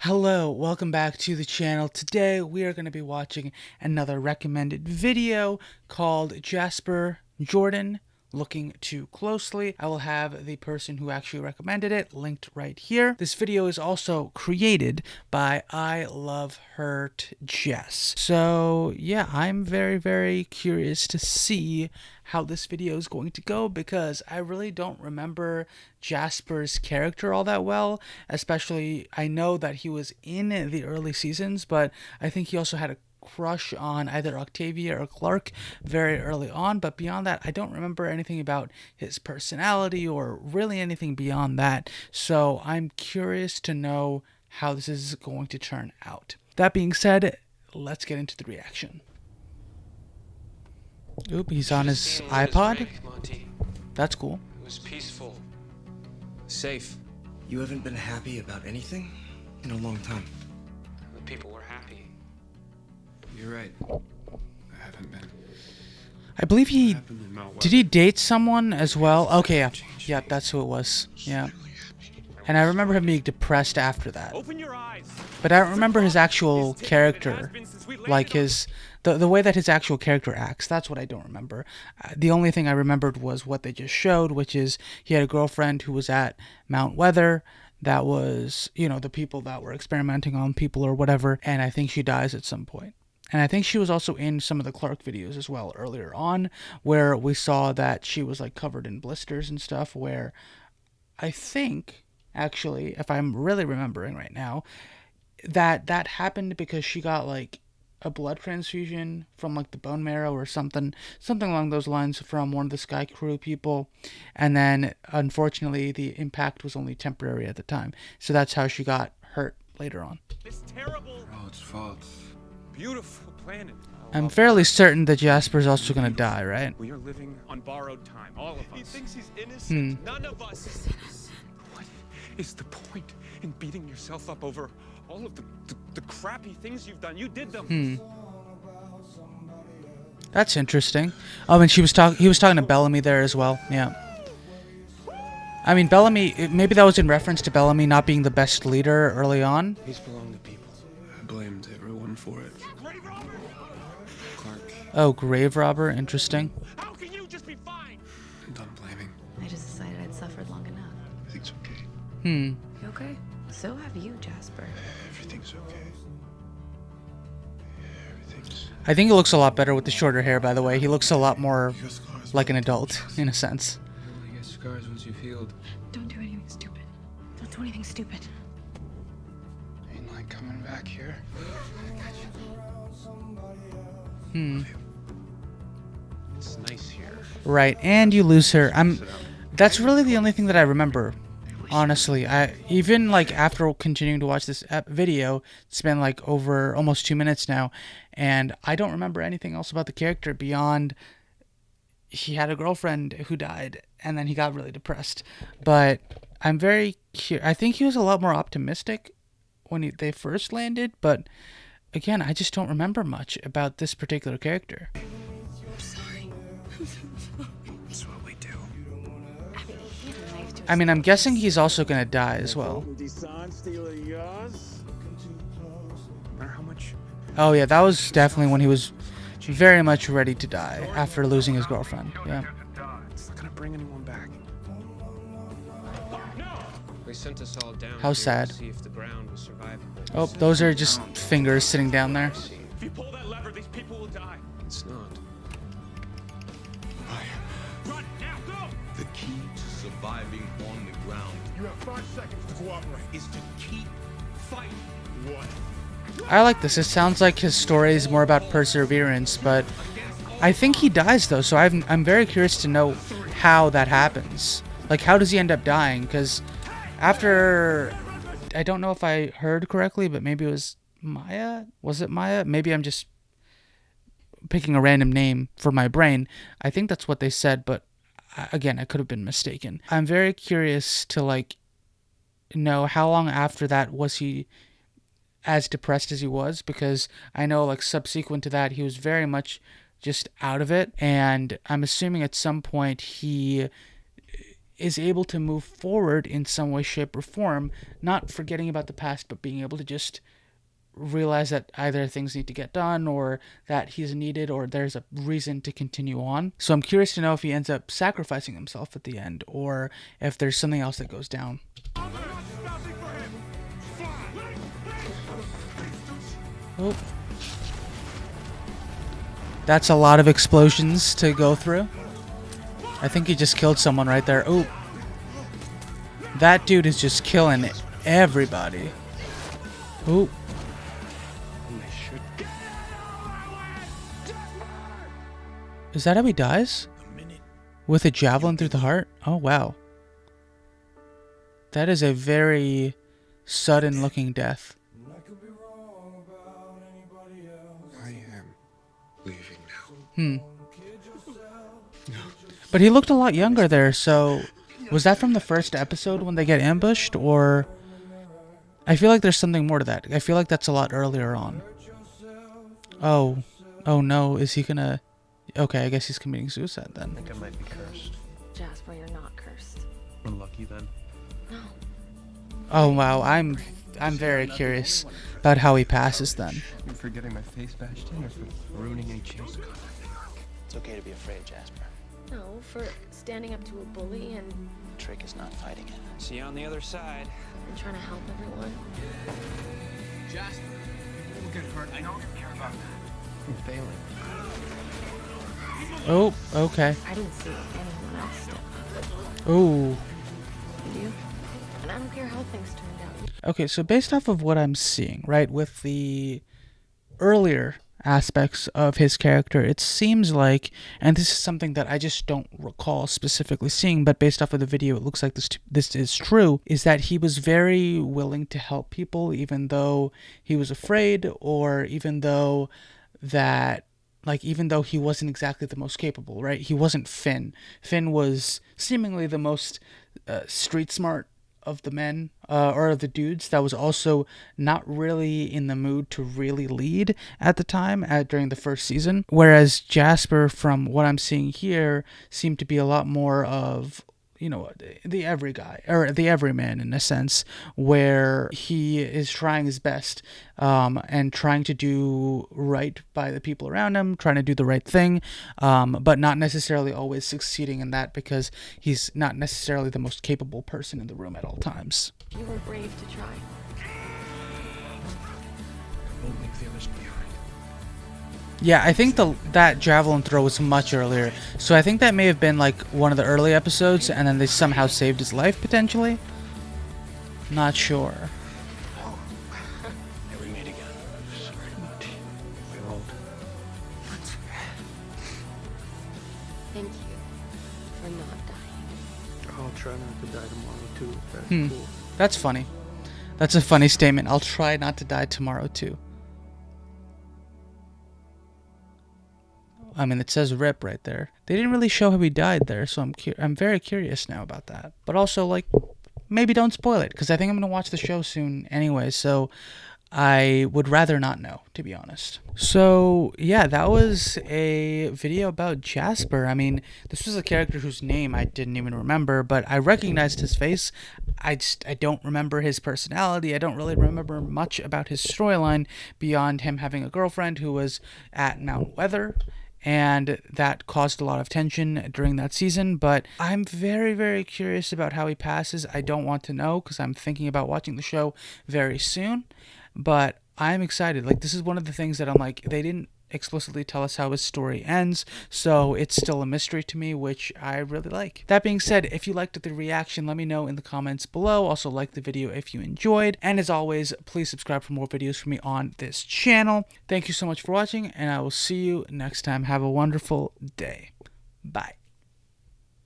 Hello, welcome back to the channel. Today we are going to be watching another recommended video called Jasper Jordan Looking Too Closely. I will have the person who actually recommended it linked right here. This video is also created by Ilovehertjes. So yeah, I'm very curious to see how this video is going to go because I really don't remember Jasper's character all that well. Especially, I know that he was in the early seasons, but I think he also had a crush on either Octavia or Clark very early on, but beyond that I don't remember anything about his personality or really anything beyond that. So I'm curious to know how this is going to turn out. That being said, let's get into the reaction. Oop, he's on his iPod. That's cool. It was peaceful, safe. You haven't been happy about anything in a long time. The people were happy. You're right. I haven't been. I believe did he date someone as well? Okay, yeah, that's who it was. Yeah. And I remember him being depressed after that. But I don't remember his actual character, like the way that his actual character acts. That's what I don't remember. The only thing I remembered was what they just showed, which is he had a girlfriend who was at Mount Weather. That was, the people that were experimenting on people or whatever, and I think she dies at some point. And I think she was also in some of the Clark videos as well earlier on, where we saw that she was like covered in blisters and stuff, where I think, actually, if I'm really remembering right now, that happened because she got like a blood transfusion from like the bone marrow or something along those lines from one of the Sky Crew people, and then unfortunately the impact was only temporary at the time, so that's how she got hurt later on. This terrible. Oh, it's false. Beautiful planet. I'm fairly certain that Jasper's also gonna die, right? We are living on borrowed time, all of us. He thinks he's innocent. None of us. What is the point in beating yourself up over all of the crappy things you've done? You did them. That's interesting. Oh, and he was talking to Bellamy there as well. Yeah. I mean, Bellamy, maybe that was in reference to Bellamy not being the best leader early on. Peace belong to people. I blamed everyone for it. Clark. Oh, grave robber, interesting. How can you just be fine? I'm done blaming. I just decided I'd suffered long enough. I think it's okay. You okay? So have you, Jasper. Everything's okay. Everything's. I think he looks a lot better with the shorter hair, by the way. He looks a lot more like an adult, in a sense. You get scars once you've healed. Don't do anything stupid. Don't do anything stupid. Ain't like coming back here. It's nice here. Right, and you lose her. That's really the only thing that I remember. Honestly, even like after continuing to watch this video, it's been like over almost 2 minutes now, and I don't remember anything else about the character beyond he had a girlfriend who died, and then he got really depressed. But I'm very curious. I think he was a lot more optimistic when they first landed, but again, I just don't remember much about this particular character. I'm sorry. That's what we do. I mean, I'm guessing he's also gonna die as well. No matter how much. Oh yeah, that was definitely when he was very much ready to die after losing his girlfriend. Yeah. It's not gonna bring anyone back. They sent us all down. How here sad. To see if the ground was survivable. Oh, those are just fingers sitting down there. If you pull that lever, these people will die. It's not. Run now, go! The key to surviving on the ground You have 5 seconds to cooperate. is to keep fighting. What? I like this. It sounds like his story is more about perseverance, but I think he dies though, so I'm very curious to know how that happens. Like, how does he end up dying? Because after, I don't know if I heard correctly, but maybe it was Maya? Was it Maya? Maybe I'm just picking a random name for my brain. I think that's what they said, but again, I could have been mistaken. I'm very curious to like know how long after that was he as depressed as he was, because I know like subsequent to that he was very much just out of it, and I'm assuming at some point he is able to move forward in some way, shape, or form, not forgetting about the past, but being able to just realize that either things need to get done or that he's needed or there's a reason to continue on. So I'm curious to know if he ends up sacrificing himself at the end or if there's something else that goes down. Oh. That's a lot of explosions to go through. I think he just killed someone right there. Oh. That dude is just killing everybody. Oh. Is that how he dies? With a javelin through the heart? Oh, wow. That is a very sudden looking death. I am leaving now. But he looked a lot younger there, so was that from the first episode when they get ambushed, or I feel like there's something more to that. I feel like that's a lot earlier on. Oh no, is he gonna? Okay, I guess he's committing suicide then. I think I might be cursed. Jasper, you're not cursed. Unlucky then. No. Oh wow, I'm very curious about how he passes then. For getting my face bashed in or for ruining any chance to contact New York? It's okay to be afraid, Jasper. No, for standing up to a bully and The trick is not fighting it. See you on the other side. trying to help everyone. Jasper, people will get hurt. I don't care about that. I'm failing. Oh, okay. I didn't see anyone else step up. Oh. Did you? And I don't care how things turned out. Okay, so based off of what I'm seeing, right, with the earlier aspects of his character, it seems like, and this is something that I just don't recall specifically seeing, but based off of the video, it looks like this is true, is that he was very willing to help people, even though he was afraid, or even though he wasn't exactly the most capable, right? He wasn't Finn. Finn was seemingly the most street smart of the men, or the dudes, that was also not really in the mood to really lead at the time, during the first season. Whereas Jasper, from what I'm seeing here, seemed to be a lot more of, you know, the every guy, or the everyman in a sense, where he is trying his best, and trying to do right by the people around him, trying to do the right thing, but not necessarily always succeeding in that because he's not necessarily the most capable person in the room at all times. You were brave to try. Won't leave the others behind. Yeah, I think that javelin throw was much earlier, so I think that may have been like one of the early episodes, and then they somehow saved his life potentially. Not sure. Yeah, we meet again. Sorry to meet you. We won't. Thank you for not dying. I'll try not to die tomorrow too, if that's cool. That's funny. That's a funny statement. I'll try not to die tomorrow too. I mean, it says rip right there. They didn't really show how he died there, so I'm very curious now about that. But also, like, maybe don't spoil it, because I think I'm going to watch the show soon anyway, so I would rather not know, to be honest. So, yeah, that was a video about Jasper. I mean, this was a character whose name I didn't even remember, but I recognized his face. I don't remember his personality. I don't really remember much about his storyline beyond him having a girlfriend who was at Mount Weather, and that caused a lot of tension during that season. But I'm very, very curious about how he passes. I don't want to know because I'm thinking about watching the show very soon, but I'm excited. Like, this is one of the things that I'm like, they didn't explicitly tell us how his story ends, so it's still a mystery to me, which I really like. That being said, if you liked the reaction, let me know in the comments below. Also, like the video if you enjoyed, and as always, please subscribe for more videos from me on this channel. Thank you so much for watching, and I will see you next time. Have a wonderful day. Bye.